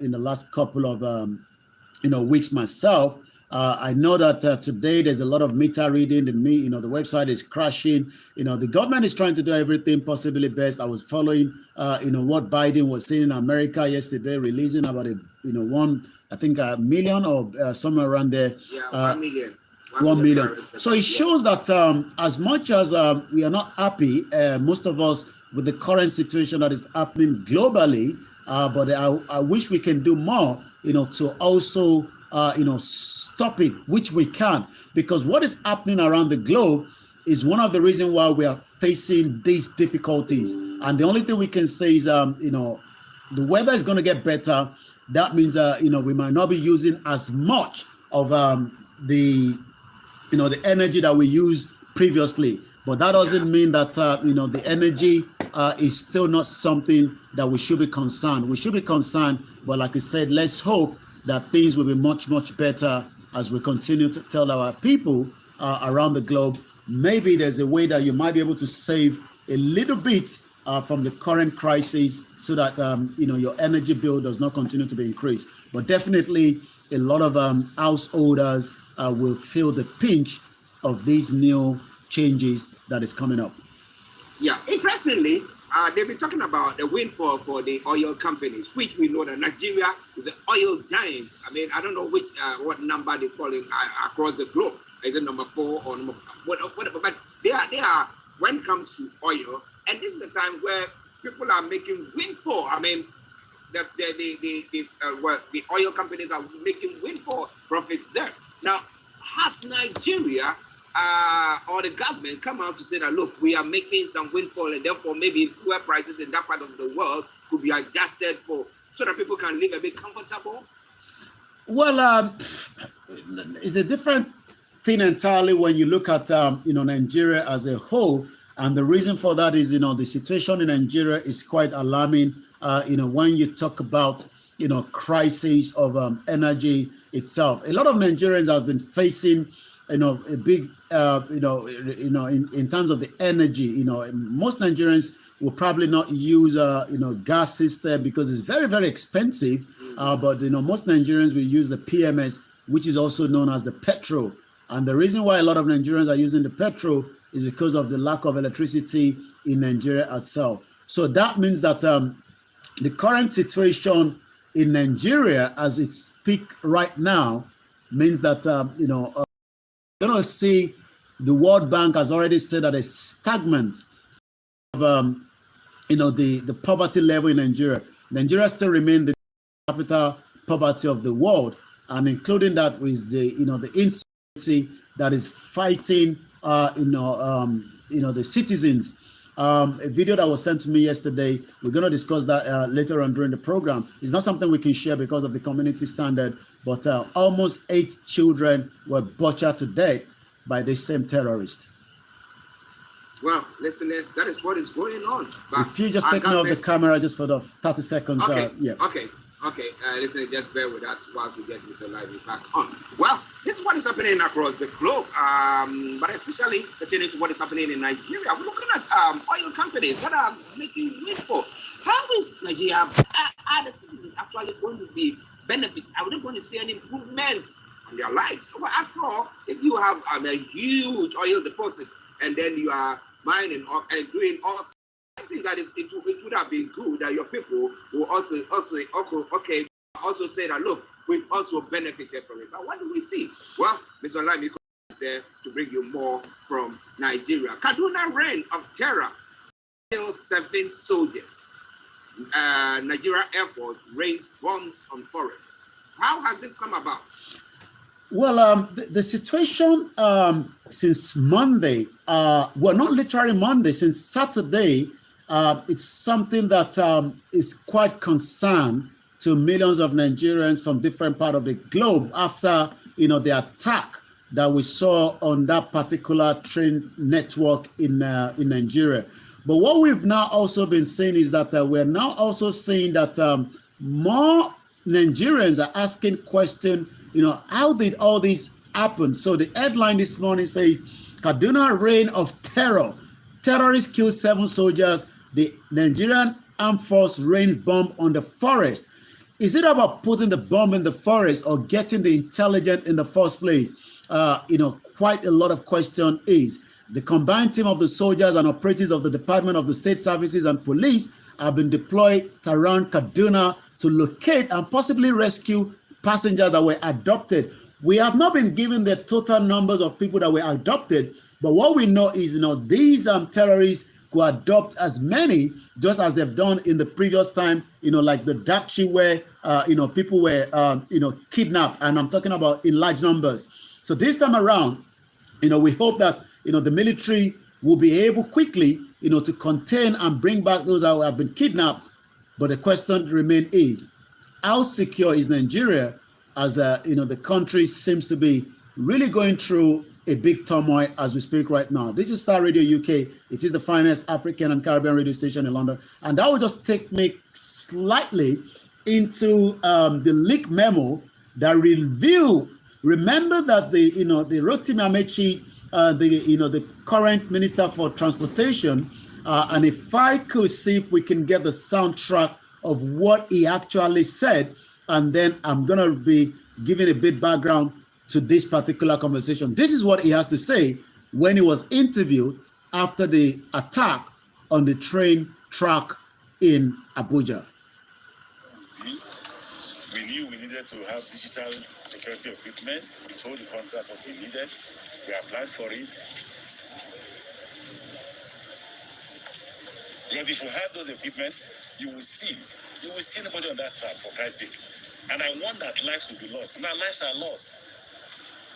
in the last couple of weeks myself. I know that today there's a lot of meter reading. The website is crashing. The government is trying to do everything possibly best. I was following, what Biden was saying in America yesterday, releasing about a million or somewhere around there. Yeah, 1 million. 1 million. So it shows that as much as we are not happy, most of us, with the current situation that is happening globally, but I wish we can do more, to also, stop it, which we can, because what is happening around the globe is one of the reasons why we are facing these difficulties. And the only thing we can say is, the weather is going to get better. That means, we might not be using as much of the energy that we used previously. But that doesn't mean that, the energy is still not something that we should be concerned. We should be concerned, but like I said, let's hope that things will be much, much better as we continue to tell our people around the globe. Maybe there's a way that you might be able to save a little bit from the current crisis so that, your energy bill does not continue to be increased. But definitely a lot of householders will feel the pinch of these new changes that is coming up. Yeah, interestingly, they've been talking about the windfall for the oil companies, which we know that Nigeria is an oil giant. I mean, I don't know what number they call it across the globe. Is it number 4 or number whatever? But they are when it comes to oil, and this is the time where people are making windfall. I mean, the oil companies are making windfall profits there. Now, has Nigeria or the government come out to say that, look, we are making some windfall, and therefore maybe fuel prices in that part of the world could be adjusted so that people can live a bit comfortable? Well, it's a different thing entirely when you look at Nigeria as a whole, and the reason for that is the situation in Nigeria is quite alarming. When you talk about crisis of energy itself, a lot of Nigerians have been facing a big in terms of the energy. Most Nigerians will probably not use gas system because it's very, very expensive. But most Nigerians will use the PMS, which is also known as the petrol. And the reason why a lot of Nigerians are using the petrol is because of the lack of electricity in Nigeria itself. So that means that the current situation in Nigeria, as it speaks right now, means that you're going to see the World Bank has already said that a stagnant of the poverty level in Nigeria. Nigeria still remains the capital poverty of the world, and including that with the insecurity that is fighting the citizens. A video that was sent to me yesterday, we're going to discuss that later on during the program. It's not something we can share because of the community standard, but almost 8 children were butchered to death by the same terrorist. Well, listeners, that is what is going on. But if you just take me off the camera just for the 30 seconds. Okay, yeah. Okay, listen, just bear with us while we get Mr. Lively back on. Well, this is what is happening across the globe, but especially pertaining to what is happening in Nigeria. We're looking at oil companies that are making windfall. How is Nigeria, are the citizens actually going to be benefit? Are we going to see any improvements on their lives? Well, after all, if you have a huge oil deposit and then you are mining and doing all, I think that it would have been good that your people will also say that, look, we've also benefited from it. But what do we see? Well, Mr. Lime, you come there to bring you more from Nigeria. Kaduna reign of terror kills 7 soldiers. Nigeria Air Force raised bombs on forest. How has this come about? Well, the situation since Monday, well, not literally Monday, since Saturday, it's something that is quite concern to millions of Nigerians from different parts of the globe after, the attack that we saw on that particular train network in Nigeria. But what we've now also been saying is that we're now also seeing that more Nigerians are asking questions, how did all this happen? So the headline this morning says, Kaduna reign of terror. Terrorists kill 7 soldiers. The Nigerian Armed Force rains bomb on the forest. Is it about putting the bomb in the forest or getting the intelligence in the first place? Quite a lot of question is. The combined team of the soldiers and operatives of the Department of the State Services and Police have been deployed around Kaduna to locate and possibly rescue passengers that were abducted. We have not been given the total numbers of people that were abducted, but what we know is, these terrorists could adopt as many, just as they've done in the previous time, like the Dakshi, where, people were, kidnapped, and I'm talking about in large numbers. So this time around, we hope that, the military will be able quickly, to contain and bring back those that have been kidnapped. But the question remains is, how secure is Nigeria as, the country seems to be really going through a big turmoil as we speak right now. This is Starr Radio UK. It is the finest African and Caribbean radio station in London. And that will just take me slightly into the leak memo that reveal. Remember that the Rotimi Amechi, the current Minister for Transportation, and if I could see if we can get the soundtrack of what he actually said, and then I'm going to be giving a bit background to this particular conversation. This is what he has to say when he was interviewed after the attack on the train track in Abuja. We knew we needed to have digital security equipment. We told the contract what we needed. We applied for it. Because if you have those equipment, you will see nobody on that track, for Christ's sake. And I want that lives will be lost. Now lives are lost.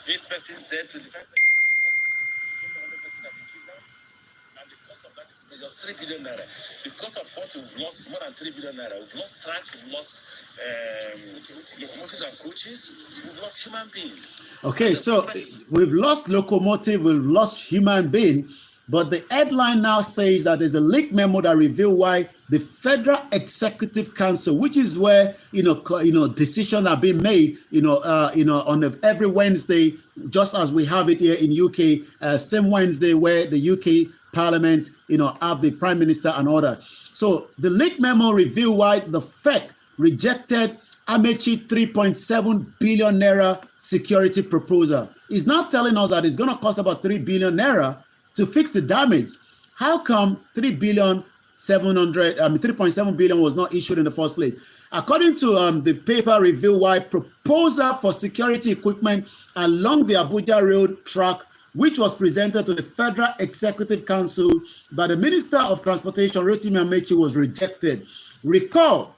8 persons dead, 25 persons. 100 persons have been kidnapped. And the cost of that equipment is just 3 billion naira. The cost of what we've lost is more than 3 billion naira. We've lost tracks, we've lost locomotives and coaches, we've lost human beings. Okay, so we've lost locomotive, we've lost human being, but the headline now says that there's a leak memo that reveal why the Federal Executive Council, which is where decisions are being made, on every Wednesday, just as we have it here in UK, same Wednesday where the UK Parliament, have the Prime Minister and order. So the leak memo reveal why the FEC rejected Amechi 3.7 billion naira security proposal. It's now telling us that it's going to cost about 3 billion naira to fix the damage. How come 3.7 billion was not issued in the first place? According to the paper reveal why proposal for security equipment along the Abuja Road track, which was presented to the Federal Executive Council by the Minister of Transportation, Rotimi Amechi, was rejected. Recall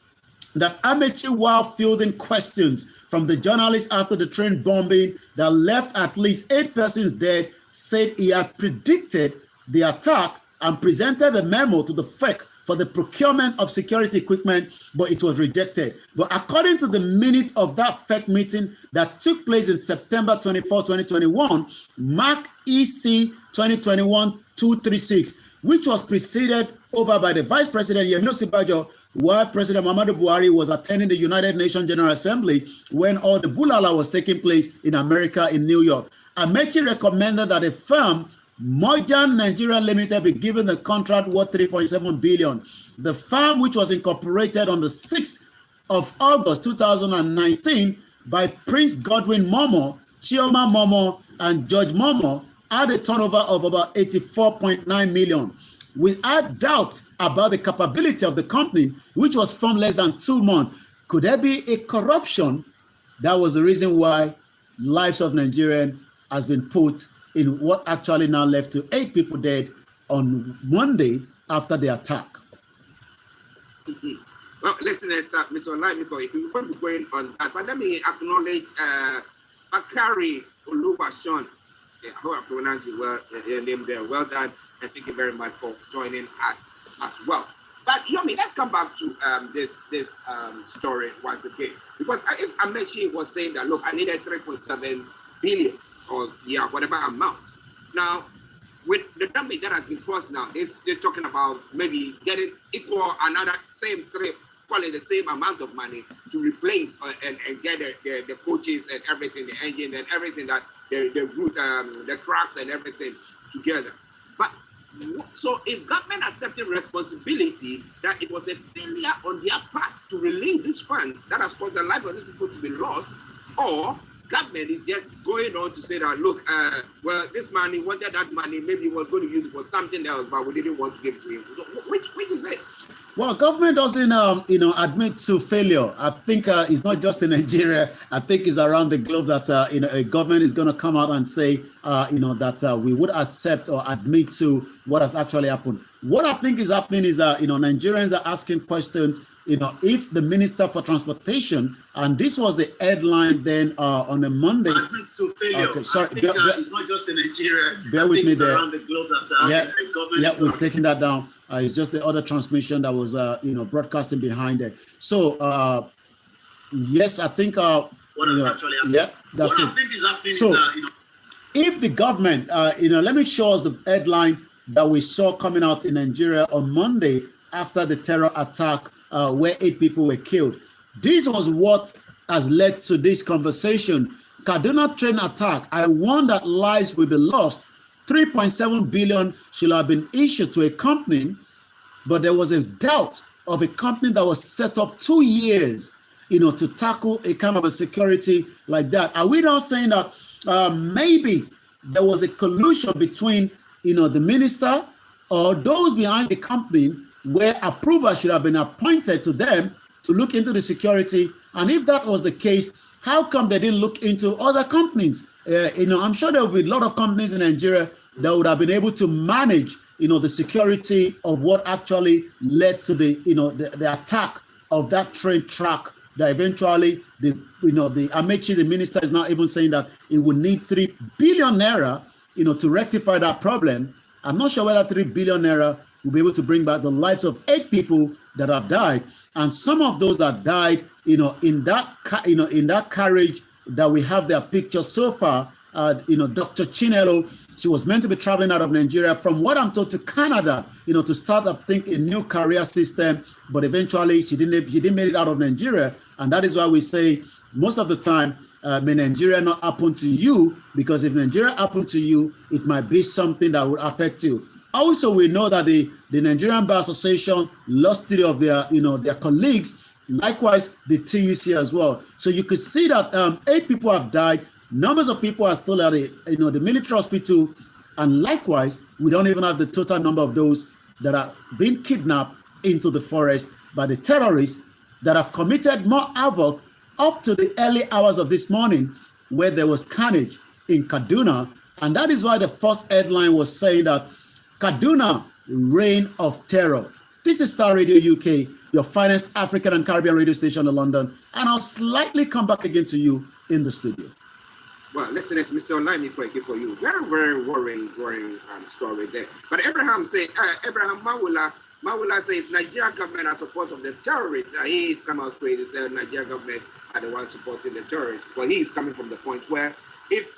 that Amechi, while fielding questions from the journalists after the train bombing that left at least 8 persons dead, said he had predicted the attack and presented a memo to the FEC for the procurement of security equipment, but it was rejected. But according to the minute of that FEC meeting that took place in September 24, 2021, Mark EC 2021-236, which was preceded over by the Vice President Yemi Osinbajo, while President Muhammadu Buhari was attending the United Nations General Assembly when all the bulala was taking place in America, in New York. Amechi recommended that a firm, Mojan Nigeria Limited, be given a contract worth 3.7 billion. The firm, which was incorporated on the 6th of August 2019 by Prince Godwin Momo, Chioma Momo, and George Momo, had a turnover of about 84.9 million. Without doubt about the capability of the company, which was formed less than 2 months, could there be a corruption? That was the reason why lives of Nigerians has been put in what actually now left to 8 people dead on Monday after the attack. Well, listeners, Mr. Olaimiko, we won't be going on that, but let me acknowledge Bakari Oluwaseun. I hope I pronounced your name there. Well done, and thank you very much for joining us as well. But Yomi, let's come back to this story once again, because if Amechi was saying that, look, I needed 3.7 billion, or whatever amount. Now, with the damage that has been caused now, they're talking about maybe getting equal another probably the same amount of money to replace and get the coaches and everything, the engine and everything, that the route, the tracks and everything together. But So is government accepting responsibility that it was a failure on their part to release these funds that has caused the life of these people to be lost, or government is just going on to say that, look, well, this man, he wanted that money, maybe he was going to use it for something else, but we didn't want to give it to him. Which is it? Well, government doesn't, admit to failure. I think it's not just in Nigeria. I think it's around the globe that, a government is going to come out and say, that we would accept or admit to what has actually happened. What I think is happening is, Nigerians are asking questions, if the Minister for Transportation, and this was the headline then on a Monday. Admit to failure. Okay, sorry. I think it's not just in Nigeria. Bear with me there. Around the globe that the government. Yeah, we're taking that down. It's just the other transmission that was, broadcasting behind it. So, yes, I think. What is actually happening? Yeah, that's what it. I think is happening So, is if the government, let me show us the headline that we saw coming out in Nigeria on Monday after the terror attack where 8 people were killed. This was what has led to this conversation. Kaduna train attack. I warn that lives will be lost. 3.7 billion should have been issued to a company, but there was a doubt of a company that was set up 2 years, to tackle a kind of a security like that. Are we not saying that maybe there was a collusion between, the minister or those behind the company where approval should have been appointed to them to look into the security? And if that was the case, how come they didn't look into other companies? I'm sure there will be a lot of companies in Nigeria that would have been able to manage, the security of what actually led to the attack of that train track. That eventually, the Amechi, the minister, is now even saying that it would need 3 billion naira, to rectify that problem. I'm not sure whether 3 billion naira will be able to bring back the lives of 8 people that have died, and some of those that died, in that carriage that we have their pictures so far. Dr. Chinelo, she was meant to be traveling out of Nigeria, from what I'm told, to Canada, to start up, think, a new career system. But eventually, she didn't make it out of Nigeria, and that is why we say most of the time, may Nigeria not happen to you, because if Nigeria happened to you, it might be something that would affect you. Also, we know that the Nigerian Bar Association lost 3 of their colleagues. Likewise, the TUC as well. So you could see that 8 people have died. Numbers of people are still at the military hospital, and likewise, we don't even have the total number of those that are being kidnapped into the forest by the terrorists that have committed more havoc up to the early hours of this morning, where there was carnage in Kaduna. And that is why the first headline was saying that Kaduna, reign of terror. This is Star Radio UK, your finest African and Caribbean radio station in London, and I'll slightly come back again to you in the studio. Well, listen, it's Mr. Online for you. Very, very worrying story there. But Abraham Mawula says Nigeria government are support of the terrorists. He is coming out straight. He said Nigeria government are the ones supporting the terrorists. But he is coming from the point where if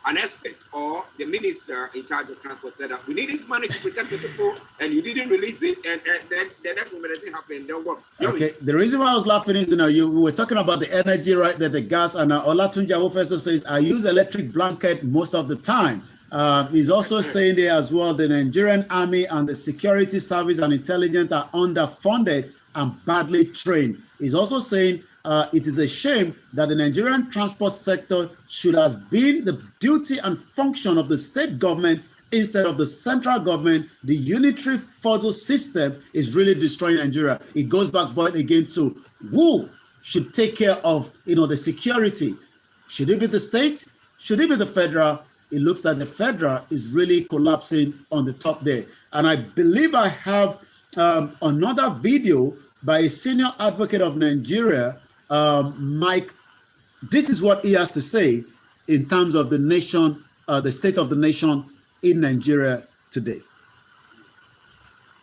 an expert or the minister in charge of transport said that we need this money to protect the people, and you didn't release it, and then the next moment anything happened, then what? Okay, the reason why I was laughing is, we were talking about the energy, right, that the gas, and Olatunji Awofeso says, I use electric blanket most of the time. He's also saying there as well, the Nigerian army and the security service and intelligence are underfunded and badly trained. He's also saying it is a shame that the Nigerian transport sector should have been the duty and function of the state government instead of the central government. The unitary federal system is really destroying Nigeria. It goes back again to who should take care of the security. Should it be the state? Should it be the federal? It looks like the federal is really collapsing on the top there. And I believe I have another video by a senior advocate of Nigeria, Mike. This is what he has to say in terms of the nation, the state of the nation in Nigeria today.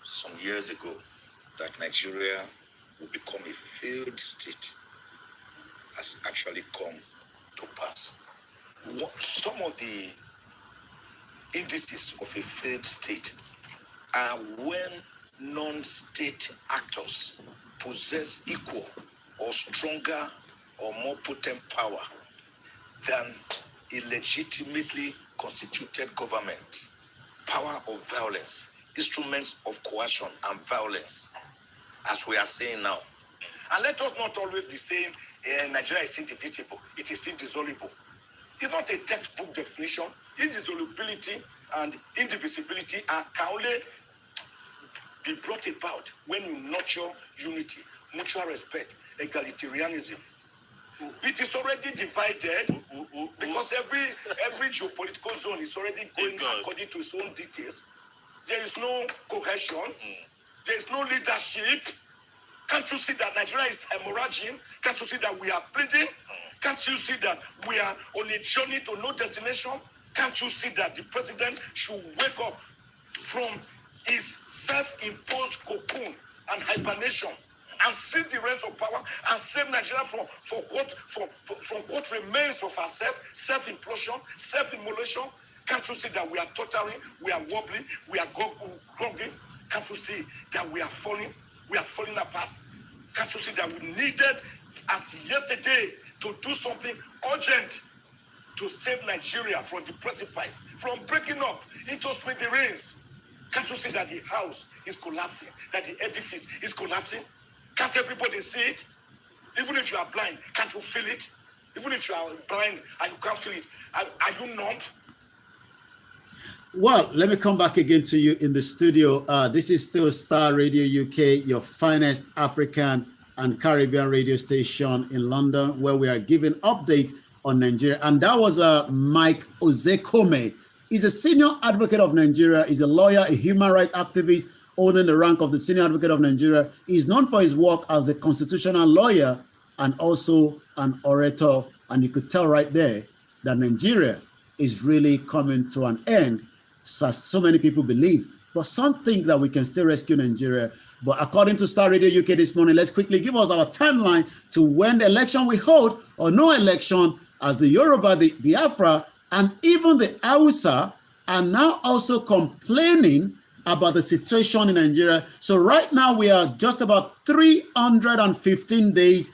Some years ago, that Nigeria will become a failed state has actually come to pass. Some of the indices of a failed state are when non-state actors possess equal or stronger or more potent power than a legitimately constituted government power of violence, instruments of coercion and violence, as we are saying now. And let us not always be saying Nigeria is indivisible, it is indissoluble. It's not a textbook definition. Indissolubility and indivisibility can only be brought about when you nurture unity, mutual respect, egalitarianism. It is already divided because every geopolitical zone is already going according to its own details. There is no cohesion. There is no leadership. Can't you see that Nigeria is hemorrhaging? Can't you see that we are bleeding? Can't you see that we are on a journey to no destination? Can't you see that the president should wake up from his self-imposed cocoon and hibernation and seize the reins of power and save Nigeria from what remains of ourselves, self-implosion, self-demolition? Can't you see that we are tottering, we are wobbling, we are groggy? Can't you see that we are falling apart? Can't you see that we needed, as yesterday, to do something urgent to save Nigeria from the precipice, from breaking up into smithereens? Can't you see that the house is collapsing, that the edifice is collapsing? Can't everybody see it? Even if you are blind, can't you feel it? Even if you are blind and you can't feel it, are you numb? Well, let me come back again to you in the studio. This is still Starr Radio UK, your finest African and Caribbean radio station in London, where we are giving updates on Nigeria. And that was Mike Ozekome. He's a senior advocate of Nigeria. He's a lawyer, a human rights activist, owning the rank of the senior advocate of Nigeria. He's known for his work as a constitutional lawyer and also an orator. And you could tell right there that Nigeria is really coming to an end, as so many people believe. But some think that we can still rescue Nigeria. But according to Starr Radio UK this morning, let's quickly give us our timeline to when the election we hold or no election, as the Yoruba, the Biafra, and even the Hausa are now also complaining about the situation in Nigeria. So right now we are just about 315 days,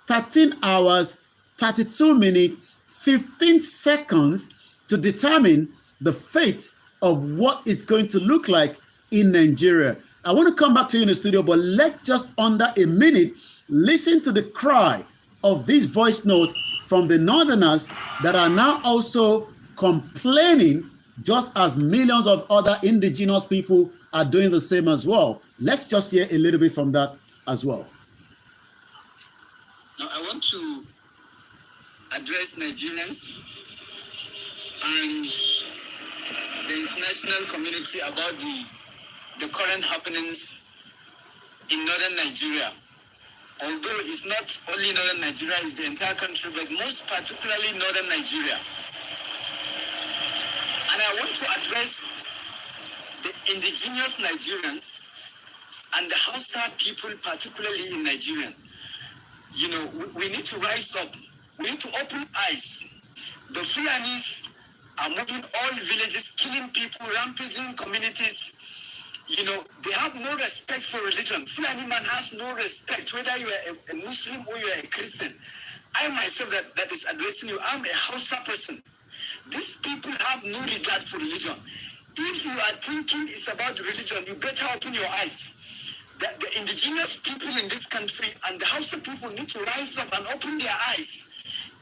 13 hours, 32 minutes, 15 seconds to determine the fate of what it's going to look like in Nigeria. I want to come back to you in the studio, but let's just under a minute listen to the cry of this voice note from the Northerners that are now also complaining, just as millions of other indigenous people are doing the same as well. Let's just hear a little bit from that as well. Now, I want to address Nigerians and the international community about the current happenings in northern Nigeria. Although it's not only northern Nigeria, it's the entire country, but most particularly northern Nigeria. And I want to address the indigenous Nigerians and the Hausa people, particularly in Nigeria. You know, we need to rise up. We need to open eyes. The Fulanis are moving all villages, killing people, rampaging communities. You know, they have no respect for religion. Fulani man has no respect, whether you are a Muslim or you are a Christian. I myself that is addressing you, I'm a Hausa person. These people have no regard for religion. If you are thinking it's about religion, you better open your eyes. The indigenous people in this country and the Hausa people need to rise up and open their eyes.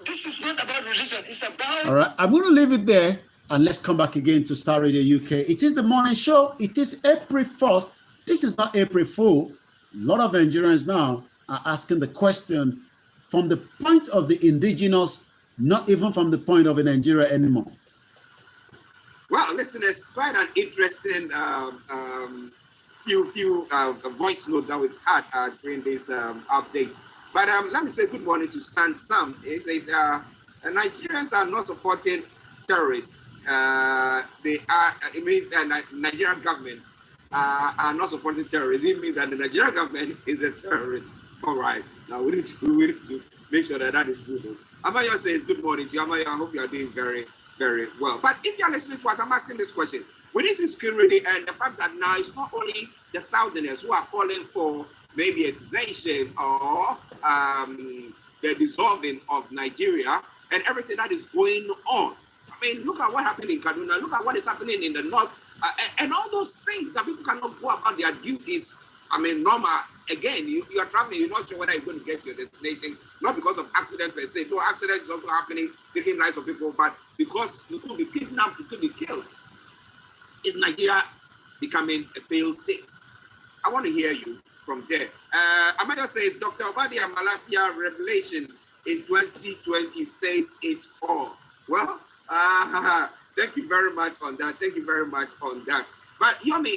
This is not about religion. It's about... All right, I'm going to leave it there. And let's come back again to Starr Radio UK. It is the morning show. It is April 1st. This is not April Fool. A lot of Nigerians now are asking the question from the point of the indigenous, not even from the point of a Nigeria anymore. Well, listen, it's quite an interesting few voice note that we've had during these updates. But let me say good morning to Sam. He says Nigerians are not supporting terrorists. They are. It means that Nigerian government are not supporting terrorists. It means that the Nigerian government is a terrorist. All right. Now we need to make sure that is true. Amaya says good morning to you. Amaya, I hope you are doing very, very well. But if you are listening to us, I'm asking this question: with this insecurity and the fact that now it's not only the Southerners who are calling for maybe a cessation or the dissolving of Nigeria and everything that is going on. I mean, look at what happened in Kaduna. Look at what is happening in the north And all those things that people cannot go about their duties. I mean, normal. Again, you are traveling, you're not sure whether you're going to get to your destination, not because of accident per se. No, accident is also happening, taking lives of people, but because you could be kidnapped, you could be killed. Is Nigeria becoming a failed state? I want to hear you from there. I might just say, Dr. Obadia Malafia revelation in 2020 says it all. Well, thank you very much on that. Thank you very much on that. But Yomi,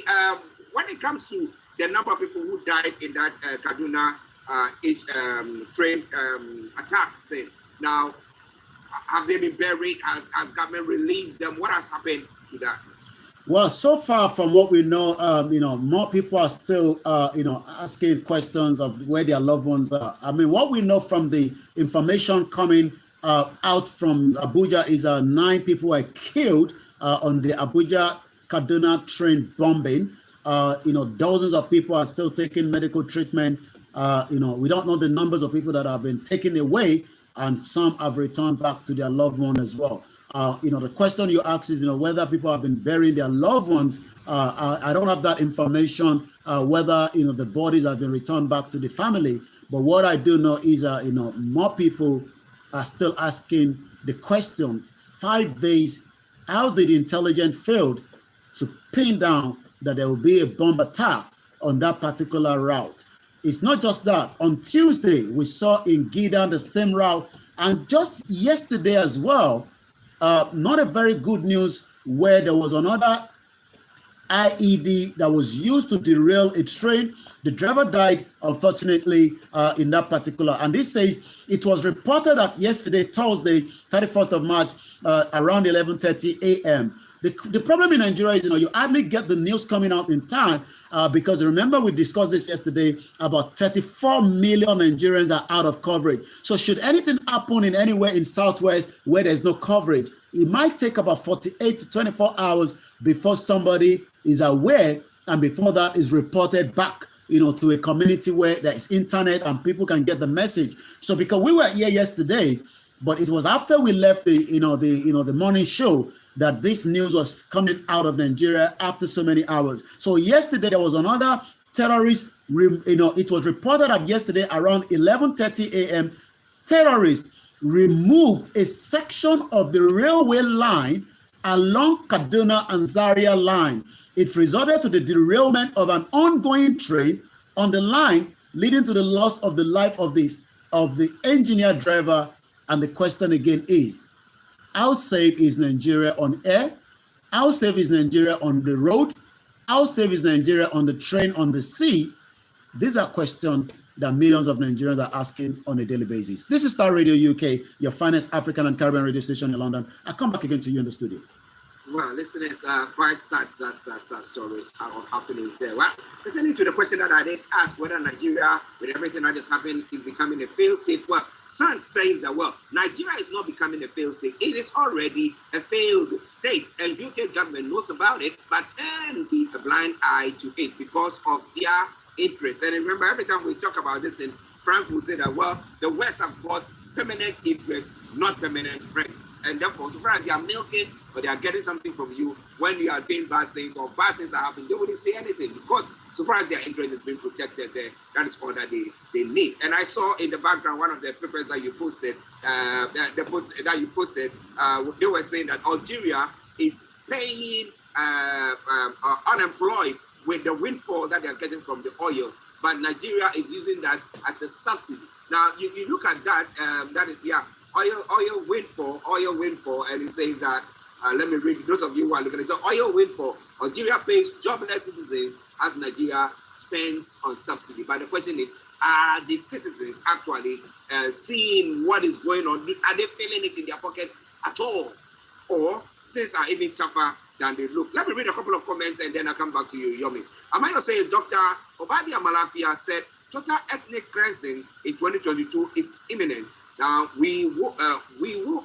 when it comes to the number of people who died in that Kaduna train attack thing, now, have they been buried? Has government released them? What has happened to that? Well, so far from what we know, more people are still, asking questions of where their loved ones are. I mean, what we know from the information coming out from Abuja is 9 people were killed on the Abuja-Kaduna train bombing. Dozens of people are still taking medical treatment. We don't know the numbers of people that have been taken away, and some have returned back to their loved one as well. The question you ask is, whether people have been burying their loved ones. I don't have that information, whether, the bodies have been returned back to the family. But what I do know is, more people are still asking the question, 5 days, how did intelligence fail to pin down that there will be a bomb attack on that particular route? It's not just that. On Tuesday, we saw in Gidan the same route. And just yesterday as well, not a very good news, where there was another IED that was used to derail a train. The driver died, unfortunately, in that particular. And this says it was reported that yesterday, Thursday, 31st of March, around 11:30 a.m. The problem in Nigeria is, you hardly get the news coming out in time, because remember we discussed this yesterday, about 34 million Nigerians are out of coverage. So should anything happen in anywhere in Southwest where there's no coverage, it might take about 48 to 24 hours before somebody is aware, and before that is reported back, to a community where there is internet and people can get the message. So because we were here yesterday, but it was after we left the morning show that this news was coming out of Nigeria after so many hours. So yesterday there was another terrorist, it was reported that yesterday around 11:30 a.m., terrorists removed a section of the railway line along Kaduna and Zaria line. It resulted to the derailment of an ongoing train on the line, leading to the loss of the life of the engineer driver. And the question again is, how safe is Nigeria on air? How safe is Nigeria on the road? How safe is Nigeria on the train, on the sea? These are questions that millions of Nigerians are asking on a daily basis. This is Starr Radio UK, your finest African and Caribbean radio station in London. I come back again to you in the studio. Well, listeners, quite sad stories of happenings there. Well, pertaining to the question that I did ask, whether Nigeria, with everything that has happened, is becoming a failed state. Well, San says that, Nigeria is not becoming a failed state. It is already a failed state, and UK government knows about it, but turns a blind eye to it because of their interest. And remember, every time we talk about this, and Frank will say that, the West have got permanent interest, not permanent friends. And therefore, so far as they are milking or they are getting something from you when you are doing bad things or bad things are happening, they wouldn't say anything because so far as their interest is being protected there, that is all that they need. And I saw in the background one of the papers that you posted, they were saying that Algeria is paying unemployed with the windfall that they are getting from the oil, but Nigeria is using that as a subsidy. Now, you look at that, that is, oil windfall, and it says that, let me read, those of you who are looking at it, so oil windfall, Algeria pays jobless citizens as Nigeria spends on subsidy. But the question is, are the citizens actually seeing what is going on? Are they feeling it in their pockets at all? Or things are even tougher than they look? Let me read a couple of comments and then I'll come back to you, Yomi. I might say Dr. Obadia Malafia said, total ethnic cleansing in 2022 is imminent. Now, we will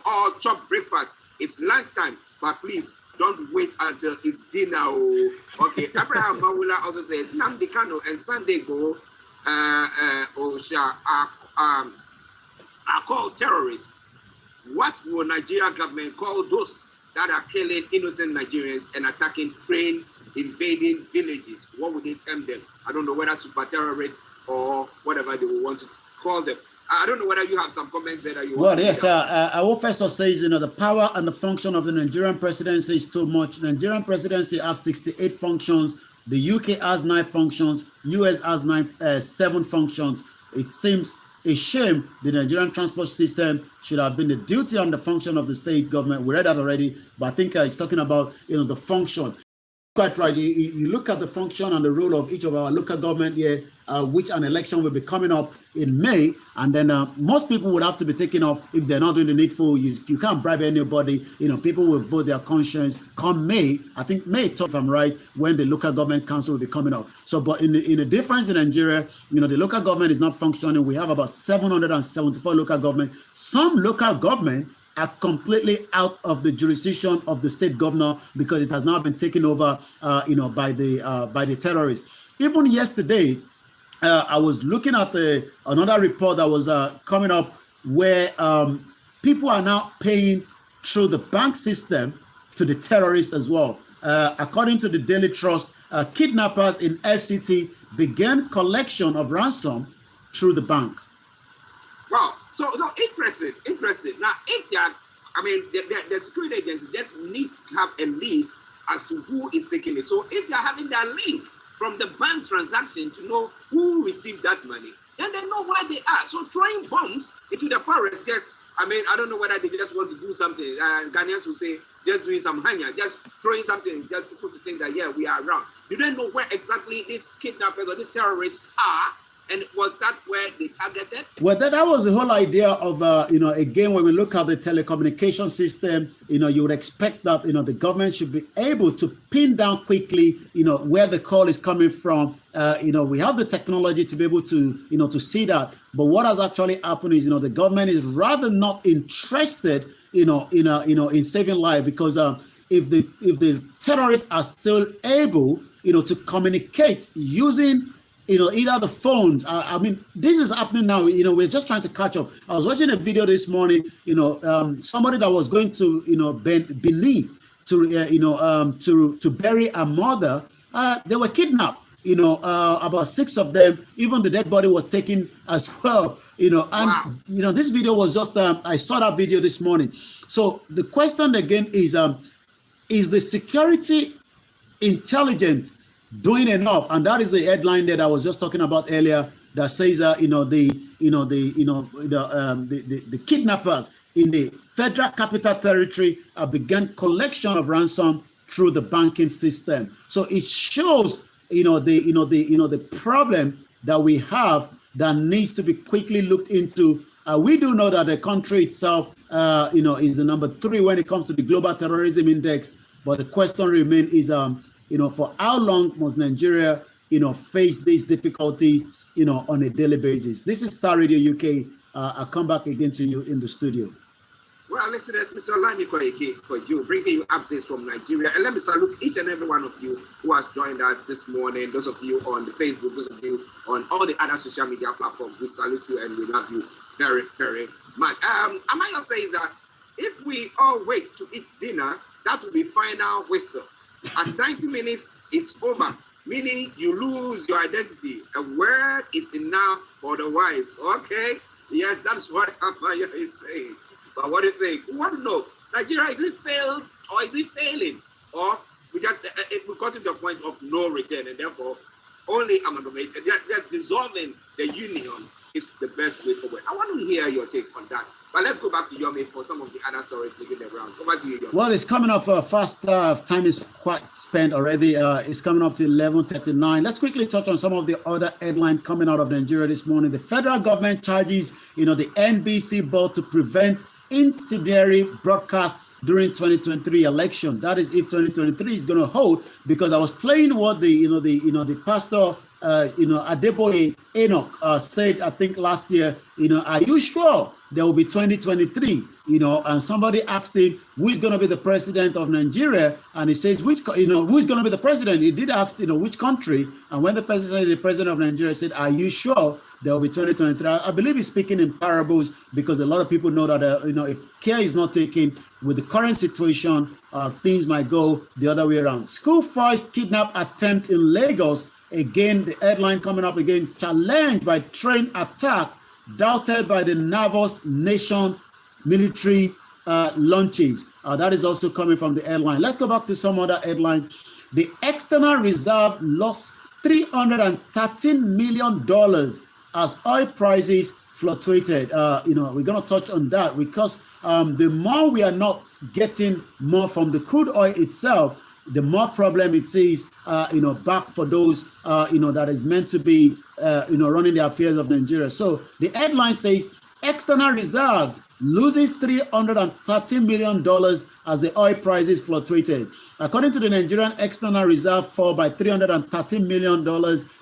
all chop breakfast. It's lunchtime, but please don't wait until it's dinner. Okay, Abraham Mawula also said, Nnamdi Kanu and Sunday Go are called terrorists. What will Nigeria government call those that are killing innocent Nigerians and attacking train invading villages. What would they term them? I don't know whether super terrorists or whatever they would want to call them. I don't know whether you have some comments there that you want Well, yes, I will first say, the power and the function of the Nigerian presidency is too much. Nigerian presidency has 68 functions. The UK has 9 functions. US has 7 functions. It seems a shame the Nigerian transport system should have been the duty and the function of the state government. We read that already, but I think it's talking about, the function. Quite right. You look at the function and the role of each of our local government here, which an election will be coming up in May, and then most people would have to be taken off if they're not doing the needful. You can't bribe anybody. People will vote their conscience come May. I think May 12th, if I'm right, when the local government council will be coming up. So, but in the difference in Nigeria, the local government is not functioning. We have about 774 local government. Some local government are completely out of the jurisdiction of the state governor because it has now been taken over, by the terrorists. Even yesterday, I was looking at another report that was coming up where people are now paying through the bank system to the terrorists as well. According to the Daily Trust, kidnappers in FCT began collection of ransom through the bank. Wow. So interesting. Now, if they are, the security agencies just need to have a lead as to who is taking it. So if they are having their link from the bank transaction to know who received that money, then they know where they are. So throwing bombs into the forest, I don't know whether they just want to do something. Ghanaians will say, just doing some hanya, just throwing something, just people to think that, yeah, we are around. You don't know where exactly these kidnappers or these terrorists are. And was that where they targeted? Well, that was the whole idea of, again, when we look at the telecommunication system, you would expect that, the government should be able to pin down quickly, where the call is coming from. We have the technology to be able to, to see that. But what has actually happened is, the government is rather not interested, in saving lives, because if the terrorists are still able, to communicate using either the phones. This is happening now. We're just trying to catch up. I was watching a video this morning. Somebody that was going to, Benin to bury a mother. They were kidnapped. About 6 of them. Even the dead body was taken as well. And wow. This video was just. I saw that video this morning. So the question again is the security intelligent doing enough? And that is the headline that I was just talking about earlier that says the kidnappers in the Federal Capital Territory began collection of ransom through the banking system. So it shows the problem that we have that needs to be quickly looked into. We do know that the country itself is the number 3 when it comes to the global terrorism index, but the question remains is for how long must Nigeria, face these difficulties, on a daily basis? This is Starr Radio UK. I'll come back again to you in the studio. Well, listeners, Mr. Olani Koiki for you, bringing you updates from Nigeria. And let me salute each and every one of you who has joined us this morning. Those of you on the Facebook, those of you on all the other social media platforms, we salute you and we love you very, very much. Amaya says that if we all wait to eat dinner, that will be final wisdom. At 90 minutes, it's over, meaning you lose your identity. A word is enough for the wise. Okay? Yes, that's what Amaya is saying. But what do you think? We want to know, Nigeria, is it failed or is it failing? Or we got to the point of no return, and therefore only amalgamating, just dissolving the union is the best way forward. I want to hear your take on that. But let's go back to Yomi for some of the other stories making the rounds. Over to you, Yomi. Well, it's coming up fast. Time is quite spent already. It's coming up to 11:39. Let's quickly touch on some of the other headlines coming out of Nigeria this morning. The federal government charges, the NBC board to prevent incendiary broadcast during 2023 election. That is if 2023 is going to hold, because I was playing what the pastor Adeboye Enoch said, I think last year, are you sure there will be 2023? and somebody asked him who is going to be the president of Nigeria, and he says who is going to be the president. He did ask which country, and when the president, the president of Nigeria, said, "Are you sure there will be 2023?" I believe he's speaking in parables, because a lot of people know that if care is not taken with the current situation, things might go the other way around. School first kidnap attempt in Lagos. Again, the headline coming up again: challenged by train attack, doubted by the nervous nation military launches. That is also coming from the headline. Let's go back to some other headline. The external reserve lost $313 million as oil prices fluctuated. We're going to touch on that, because the more we are not getting more from the crude oil itself, the more problem it is, back for those, that is meant to be, running the affairs of Nigeria. So the headline says, external reserves loses $313 million as the oil prices fluctuated. According to the Nigerian external reserve, fall by $313 million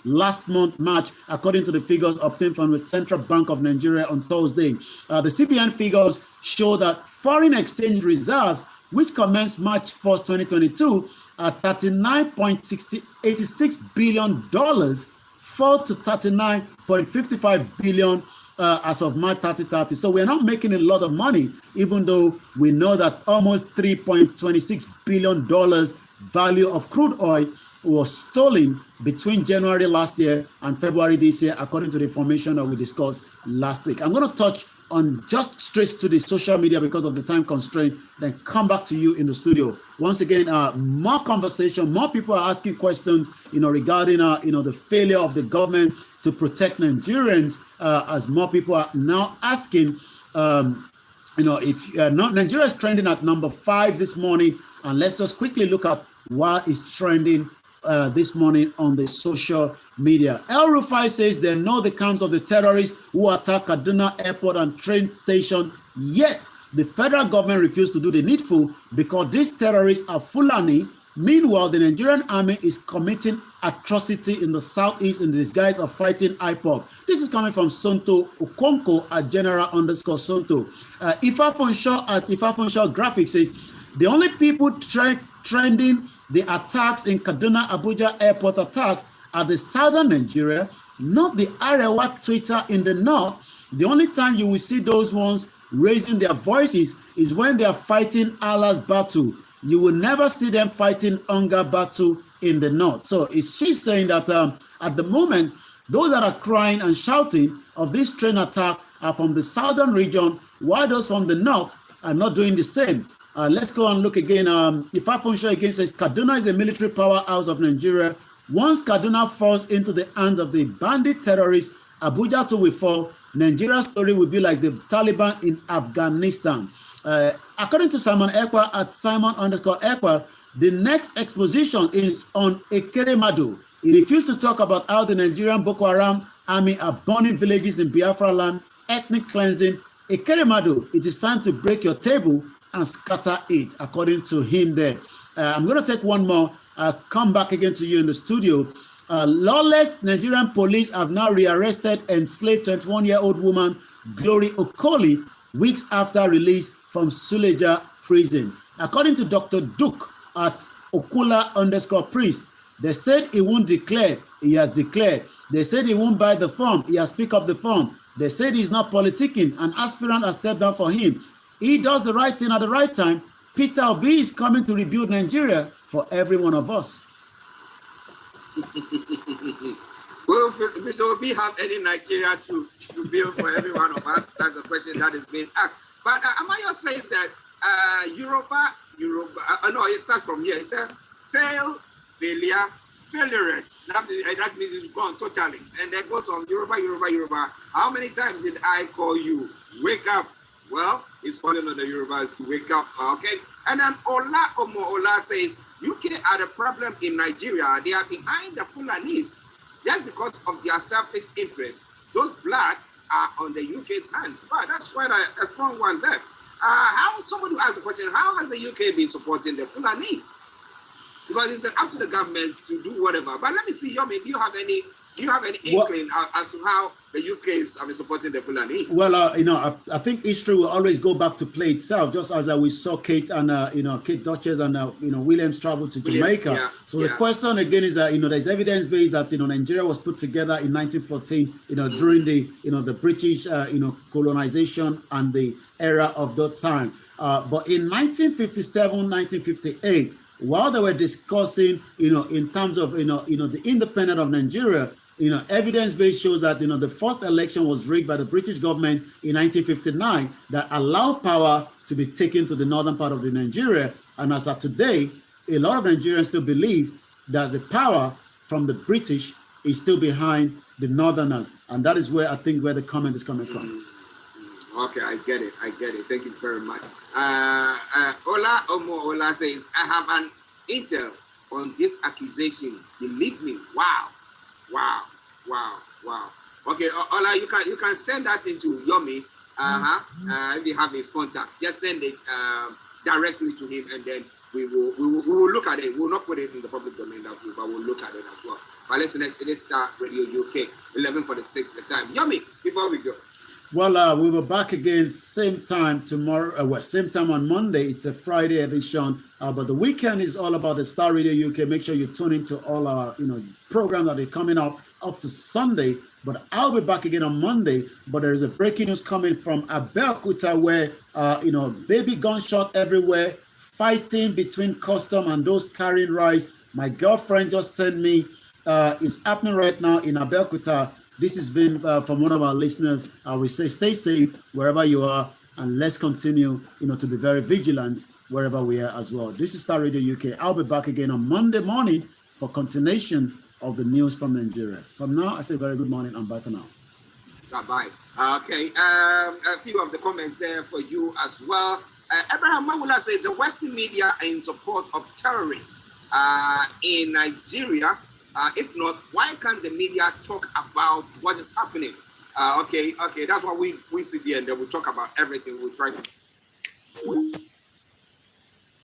last month, March, according to the figures obtained from the Central Bank of Nigeria on Thursday. The CBN figures show that foreign exchange reserves, which commenced March 1st, 2022, at $39.86 billion, fall to $39.55 billion as of March 2030. So we're not making a lot of money, even though we know that almost $3.26 billion value of crude oil was stolen between January last year and February this year, according to the information that we discussed last week. I'm going to touch on just straight to the social media because of the time constraint, then come back to you in the studio. Once again, more conversation, more people are asking questions, regarding, the failure of the government to protect Nigerians, as more people are now asking, if Nigeria is trending at number 5 this morning, and let's just quickly look at what is trending this morning on the social media. El Rufai says they know the camps of the terrorists who attacked Kaduna airport and train station, yet the federal government refused to do the needful because these terrorists are Fulani. Meanwhile, the Nigerian army is committing atrocity in the southeast in the disguise of fighting IPOB. This is coming from Sonto Okonko at General_Sonto. Ifa Funshaw at Ifa Funshaw Graphics says the only people trending the attacks in Kaduna Abuja airport attacks are the southern Nigeria, not the Arewa Twitter in the north. The only time you will see those ones raising their voices is when they are fighting Allah's battle. You will never see them fighting hunger battle in the north. So she's saying that at the moment, those that are crying and shouting of this train attack are from the southern region, while those from the north are not doing the same. Let's go and look again. Ifa Funshaw again says Kaduna is a military powerhouse of Nigeria. Once Kaduna falls into the hands of the bandit terrorists, Abuja too will fall. Nigeria's story will be like the Taliban in Afghanistan. According to Simon Ekwa at Simon_Ekwa, the next exposition is on Ekeremadu. He refused to talk about how the Nigerian Boko Haram army are burning villages in Biafra land, ethnic cleansing. Ekeremadu, it is time to break your table and scatter it, according to him there. I'm going to take one more. I'll come back again to you in the studio. Lawless Nigerian police have now rearrested enslaved 21-year-old woman Glory Okoli weeks after release from Suleja prison. According to Dr. Duke at Okula_priest, they said he won't declare. He has declared. They said he won't buy the form. He has picked up the form. They said he's not politicking. An aspirant has stepped down for him. He does the right thing at the right time. Peter Obi is coming to rebuild Nigeria for every one of us. Will Peter Obi have any Nigeria to build for every one of us? That's the question that is being asked. But Amaya says that Yoruba, it starts from here. It says failure, failures. That means it's gone totally. And that goes on Yoruba. How many times did I call you? Wake up. Well, it's calling on the Yorubas to wake up. Okay. And then Ola says, UK are the problem in Nigeria. They are behind the Fulanis just because of their selfish interest. Those blood are on the UK's hand. Wow, that's quite a strong one there. How somebody asked the question, how has the UK been supporting the Fulanis? Because it's up to the government to do whatever. But let me see, Yomi, do you have any Do you have any inkling as to how the UK is supporting the Fulani? Well, I think history will always go back to play itself, just as we saw Kate and Kate Duchess and Williams travel to Jamaica. The question again is that there's evidence based that Nigeria was put together in 1914, during the British colonization and the era of that time. But in 1957, 1958, while they were discussing, in terms of the independence of Nigeria, evidence base shows that the first election was rigged by the British government in 1959 that allowed power to be taken to the northern part of the Nigeria. And as of today, a lot of Nigerians still believe that the power from the British is still behind the northerners, and that is where I think where the comment is coming from. Okay, I get it. Thank you very much. Ola says, I have an intel on this accusation. Believe me. Wow. Okay, Ola, you can send that into Yomi. If you have his contact, just send it directly to him, and then we will look at it. We will not put it in the public domain, but we'll look at it as well. But let's start Radio UK 11:46 the time. Yomi, before we go. Well, we were back again same time tomorrow. Same time on Monday. It's a Friday edition, but the weekend is all about the Starr Radio UK. Make sure you tune into all our programs that are coming up to Sunday. But I'll be back again on Monday. But there is a breaking news coming from Abeokuta where baby gunshot everywhere, fighting between custom and those carrying rice. My girlfriend just sent me. It's happening right now in Abeokuta. This has been from one of our listeners. I will say stay safe wherever you are, and let's continue, to be very vigilant wherever we are as well. This is Starr Radio UK. I'll be back again on Monday morning for continuation of the news from Nigeria. From now, I say very good morning and bye for now. Bye. Okay, a few of the comments there for you as well. Abraham Mawula says the Western media are in support of terrorists in Nigeria. If not, why can't the media talk about what is happening? Okay, that's why we sit here and then we talk about everything. We try to.